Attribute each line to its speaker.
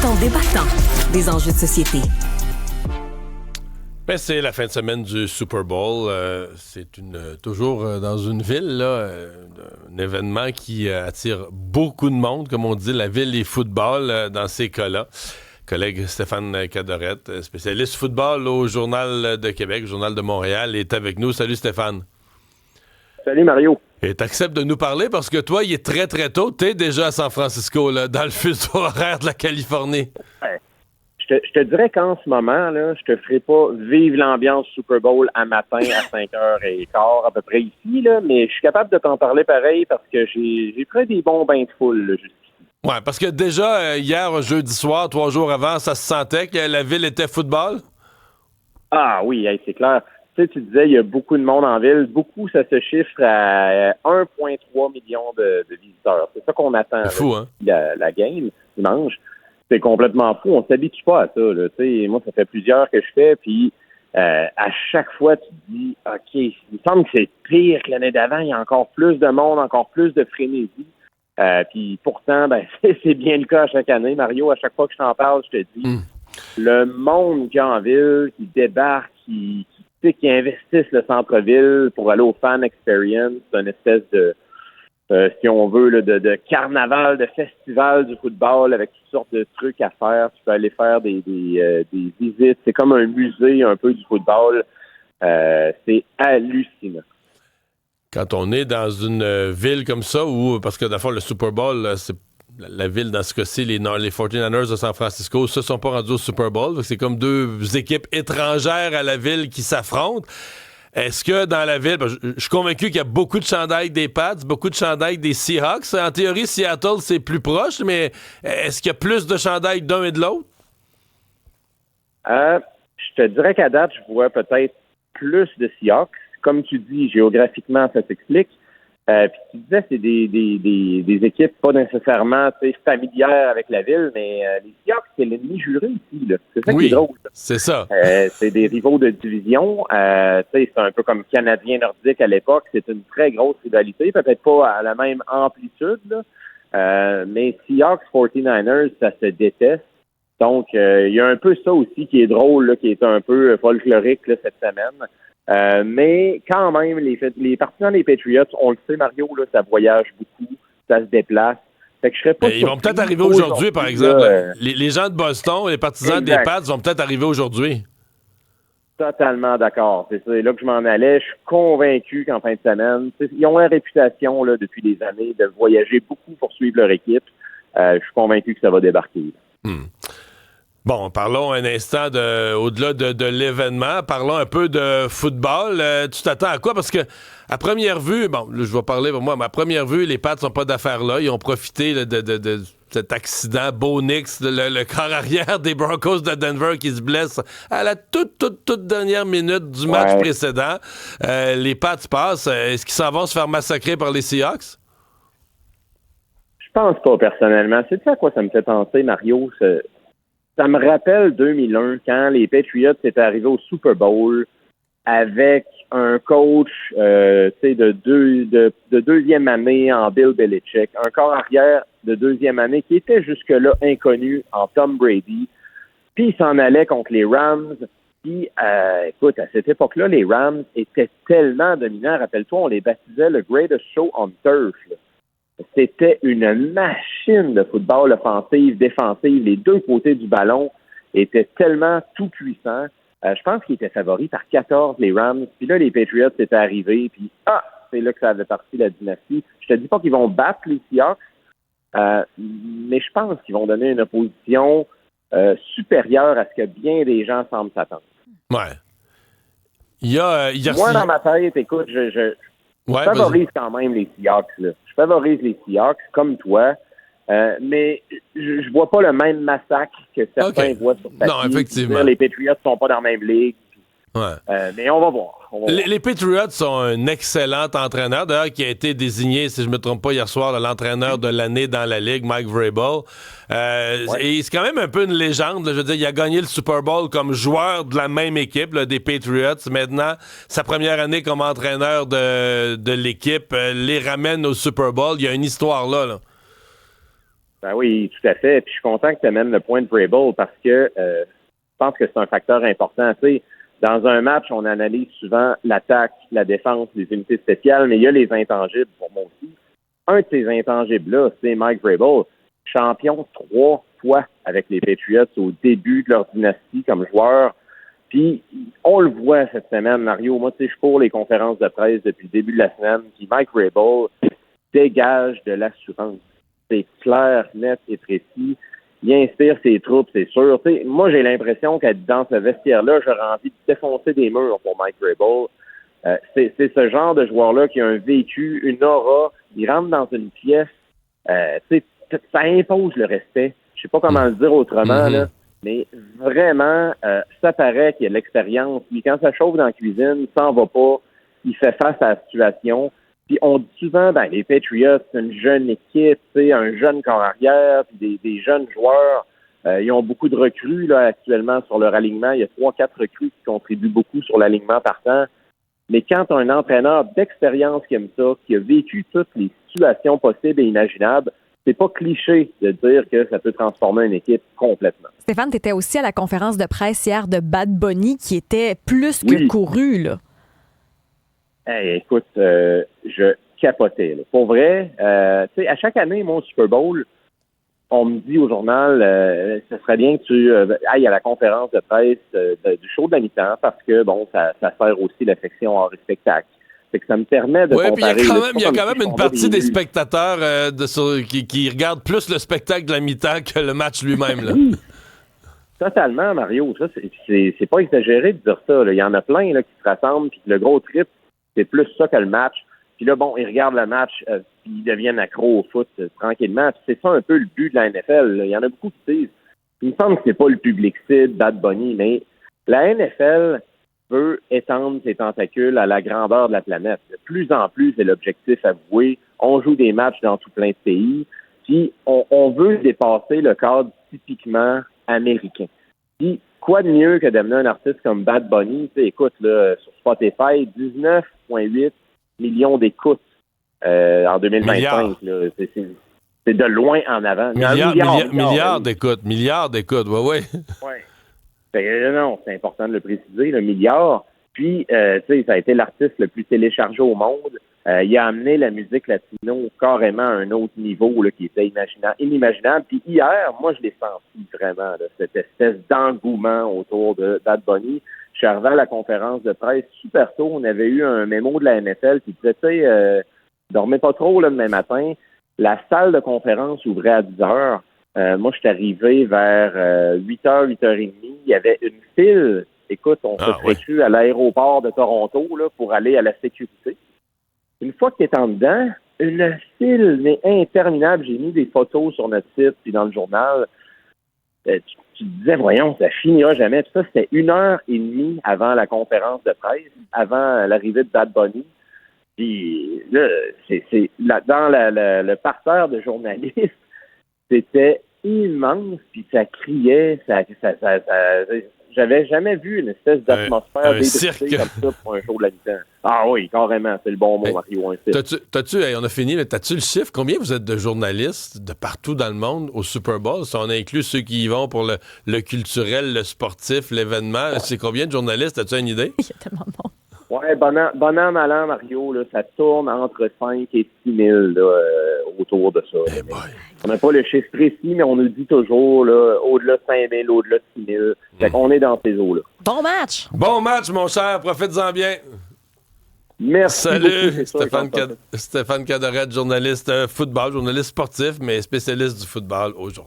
Speaker 1: en débattant des enjeux de société.
Speaker 2: Ben, c'est la fin de semaine du Super Bowl. C'est toujours dans une ville, là, un événement qui attire beaucoup de monde, comme on dit, la ville et football dans ces cas-là. Collègue Stéphane Cadorette, spécialiste football au Journal de Québec, Journal de Montréal, est avec nous. Salut Stéphane.
Speaker 3: Salut Mario.
Speaker 2: Et t'acceptes de nous parler parce que toi, il est très très tôt. T'es déjà à San Francisco, là, dans le fuseau horaire de la Californie.
Speaker 3: Ouais. Je te dirais qu'en ce moment, là, je te ferai pas vivre l'ambiance Super Bowl à matin à 5h15 à peu près ici, là, mais je suis capable de t'en parler pareil parce que j'ai pris des bons bains de foule là, jusqu'ici.
Speaker 2: Ouais, parce que déjà, hier, jeudi soir, 3 jours avant, ça se sentait que la ville était football.
Speaker 3: Ah oui, hey, c'est clair. Tu disais, il y a beaucoup de monde en ville. Beaucoup, ça se chiffre à 1,3 million de visiteurs. C'est ça qu'on attend.
Speaker 2: C'est fou, hein?
Speaker 3: La game, dimanche. C'est complètement fou. On s'habitue pas à ça. Là. Moi, ça fait plusieurs que je fais, puis à chaque fois, tu te dis, OK, il me semble que c'est pire que l'année d'avant. Il y a encore plus de monde, encore plus de frénésie. Puis pourtant, ben, c'est bien le cas à chaque année. Mario, à chaque fois que je t'en parle, je te dis, le monde qu'il y a en ville, qui débarque, qui investissent le centre-ville pour aller au fan experience, c'est une espèce de, si on veut, là, de carnaval, de festival du football avec toutes sortes de trucs à faire. Tu peux aller faire des visites. C'est comme un musée un peu du football. C'est hallucinant.
Speaker 2: Quand on est dans une ville comme ça, où, parce que dans le fond, le Super Bowl, là, c'est la ville, dans ce cas-ci, les 49ers de San Francisco se sont pas rendus au Super Bowl. Donc c'est comme deux équipes étrangères à la ville qui s'affrontent. Est-ce que dans la ville, je suis convaincu qu'il y a beaucoup de chandails des Pats, beaucoup de chandails des Seahawks. En théorie, Seattle, c'est plus proche, mais est-ce qu'il y a plus de chandails d'un et de l'autre?
Speaker 3: Je te dirais qu'à date, je vois peut-être plus de Seahawks. Comme tu dis, géographiquement, ça s'explique. Puis tu disais, c'est des équipes pas nécessairement familières avec la ville, mais les Seahawks, c'est l'ennemi juré ici. Là. C'est ça qui est drôle.
Speaker 2: C'est ça.
Speaker 3: C'est des rivaux de division. C'est un peu comme Canadien nordique à l'époque. C'est une très grosse rivalité, peut-être pas à la même amplitude, là. Mais Seahawks 49ers, ça se déteste. Donc, il y a un peu ça aussi qui est drôle, là, qui est un peu folklorique là, cette semaine. Mais quand même, les partisans des Patriots, on le sait, Mario, là, ça voyage beaucoup, ça se déplace. Fait que je serais pas
Speaker 2: ils vont peut-être arriver aujourd'hui, par exemple. Là, les gens de Boston, les partisans des Pats vont peut-être arriver aujourd'hui.
Speaker 3: Totalement d'accord. C'est là que je m'en allais. Je suis convaincu qu'en fin de semaine, ils ont la réputation là, depuis des années de voyager beaucoup pour suivre leur équipe. Je suis convaincu que ça va débarquer.
Speaker 2: Bon, parlons un instant au-delà de l'événement. Parlons un peu de football. Tu t'attends à quoi? Parce que à première vue, bon, là, je vais parler pour moi, mais à première vue, les Pats n'ont pas d'affaires là. Ils ont profité là, de cet accident. Bo Nix, le corps arrière des Broncos de Denver qui se blesse à la toute dernière minute du match précédent. Les Pats passent. Est-ce qu'ils s'en vont se faire massacrer par les Seahawks?
Speaker 3: Je pense pas, personnellement. C'est ça à quoi ça me fait penser, Mario? Ça me rappelle 2001, quand les Patriots étaient arrivés au Super Bowl avec un coach de deuxième année en Bill Belichick, un corps arrière de deuxième année qui était jusque-là inconnu en Tom Brady, puis il s'en allait contre les Rams. Puis, écoute, à cette époque-là, les Rams étaient tellement dominants. Rappelle-toi, on les baptisait le Greatest Show on Turf, là. C'était une machine de football offensive, défensive. Les deux côtés du ballon étaient tellement tout puissants. Je pense qu'ils étaient favoris par 14, les Rams. Puis là, les Patriots étaient arrivés. Puis, c'est là que ça avait parti la dynastie. Je te dis pas qu'ils vont battre les Seahawks, mais je pense qu'ils vont donner une opposition supérieure à ce que bien des gens semblent s'attendre.
Speaker 2: Ouais.
Speaker 3: Moi, dans ma tête, écoute, je favorise quand même les Seahawks, là. Je favorise les Seahawks, comme toi, mais je vois pas le même massacre que certains voient sur papier.
Speaker 2: Non, effectivement.
Speaker 3: Les Patriots sont pas dans la même ligue. Mais on va voir.
Speaker 2: Les Patriots sont un excellent entraîneur, d'ailleurs, qui a été désigné, si je ne me trompe pas, hier soir, l'entraîneur de l'année dans la Ligue, Mike Vrabel. Et c'est quand même un peu une légende. Là, je veux dire, il a gagné le Super Bowl comme joueur de la même équipe, là, des Patriots. Maintenant, sa première année comme entraîneur de l'équipe les ramène au Super Bowl. Il y a une histoire là.
Speaker 3: Ben oui, tout à fait. Puis je suis content que tu amènes le point de Vrabel parce que je pense que c'est un facteur important. Tu sais, dans un match, on analyse souvent l'attaque, la défense, les unités spéciales, mais il y a les intangibles pour moi aussi. Un de ces intangibles-là, c'est Mike Vrabel, champion 3 fois avec les Patriots au début de leur dynastie comme joueur. Puis, on le voit cette semaine, Mario. Moi, tu sais, je cours les conférences de presse depuis le début de la semaine. Puis Mike Vrabel dégage de l'assurance. C'est clair, net et précis. Il inspire ses troupes, c'est sûr. Tu sais, moi, j'ai l'impression qu'être dans ce vestiaire-là, j'aurais envie de défoncer des murs pour Mike Vrabel. C'est ce genre de joueur-là qui a un vécu, une aura. Il rentre dans une pièce. Tu sais, ça impose le respect. Je sais pas comment le dire autrement, là. Mais vraiment, ça paraît qu'il y a de l'expérience. Puis quand ça chauffe dans la cuisine, il s'en va pas. Il fait face à la situation. Puis on dit souvent, les Patriots, c'est une jeune équipe, un jeune corps arrière, puis des jeunes joueurs. Ils ont beaucoup de recrues là actuellement sur leur alignement. Il y a 3-4 recrues qui contribuent beaucoup sur l'alignement partant. Mais quand tu as un entraîneur d'expérience qui aime ça, qui a vécu toutes les situations possibles et imaginables, c'est pas cliché de dire que ça peut transformer une équipe complètement.
Speaker 4: Stéphane, tu étais aussi à la conférence de presse hier de Bad Bunny qui était plus que couru, là.
Speaker 3: Hey, écoute, je capotais. Là. Pour vrai, tu sais, à chaque année, moi, au Super Bowl, on me dit au journal, ce serait bien que tu ailles à la conférence de presse du show de la mi-temps parce que, bon, ça sert aussi la section hors spectacle. C'est que ça me permet de comparer.
Speaker 2: Oui, puis il y a quand même une partie des spectateurs qui regardent plus le spectacle de la mi-temps que le match lui-même. Là.
Speaker 3: Oui, totalement, Mario. Ça, c'est pas exagéré de dire ça. Là. Il y en a plein là, qui se rassemblent, puis le gros trip, c'est plus ça que le match. Puis là, bon, ils regardent le match, puis ils deviennent accros au foot tranquillement. Puis c'est ça un peu le but de la NFL. Là. Il y en a beaucoup qui disent. Il me semble que c'est pas le public cible, Bad Bunny, mais la NFL veut étendre ses tentacules à la grandeur de la planète. De plus en plus, c'est l'objectif avoué. On joue des matchs dans tout plein de pays. Puis on veut dépasser le cadre typiquement américain. Puis quoi de mieux que d'amener un artiste comme Bad Bunny? Tu sais, écoute, là, sur Spotify, 19,8 millions d'écoutes en 2025. Là, c'est de loin en avant.
Speaker 2: Milliards d'écoutes, oui.
Speaker 3: Non, c'est important de le préciser, le milliard. Puis, tu sais, ça a été l'artiste le plus téléchargé au monde. Il a amené la musique latino carrément à un autre niveau là, qui était inimaginable. Puis hier, moi, je l'ai senti vraiment, là, cette espèce d'engouement autour de Bad Bunny. Je suis arrivé à la conférence de presse super tôt. On avait eu un mémo de la NFL qui disait, tu sais, dormez pas trop là, demain matin. La salle de conférence ouvrait à 10 heures. Moi, je suis arrivé vers 8h, 8h30. Il y avait une file. Écoute, on s'est prévu à l'aéroport de Toronto là, pour aller à la sécurité. Une fois que tu es en dedans, une file mais interminable. J'ai mis des photos sur notre site puis dans le journal. Tu te disais, voyons, ça finira jamais. Tout ça, c'était 1h30 avant la conférence de presse, avant l'arrivée de Bad Bunny. Puis là, dans le parterre de journalistes, c'était immense, puis ça criait, j'avais jamais vu une espèce d'atmosphère d'électricité comme ça pour un show de la mi-temps. Ah oui, carrément, c'est le bon mot, Mario.
Speaker 2: On a fini, mais t'as-tu le chiffre? Combien vous êtes de journalistes de partout dans le monde au Super Bowl? Si on inclut ceux qui y vont pour le culturel, le sportif, l'événement, c'est combien de journalistes? As-tu une idée?
Speaker 4: Il y a tellement de monde.
Speaker 3: Oui, bon an, mal an, Mario, là, ça tourne entre 5 et 6 000 là, autour de ça. On n'a pas le chiffre précis, mais on nous dit toujours là, au-delà de 5 000, au-delà de 6 000. Fait qu'on est dans ces eaux-là.
Speaker 4: Bon match!
Speaker 2: Bon match, mon cher. Profites-en bien.
Speaker 3: Merci.
Speaker 2: Salut, Stéphane Cadoret, journaliste football, journaliste sportif, mais spécialiste du football aujourd'hui.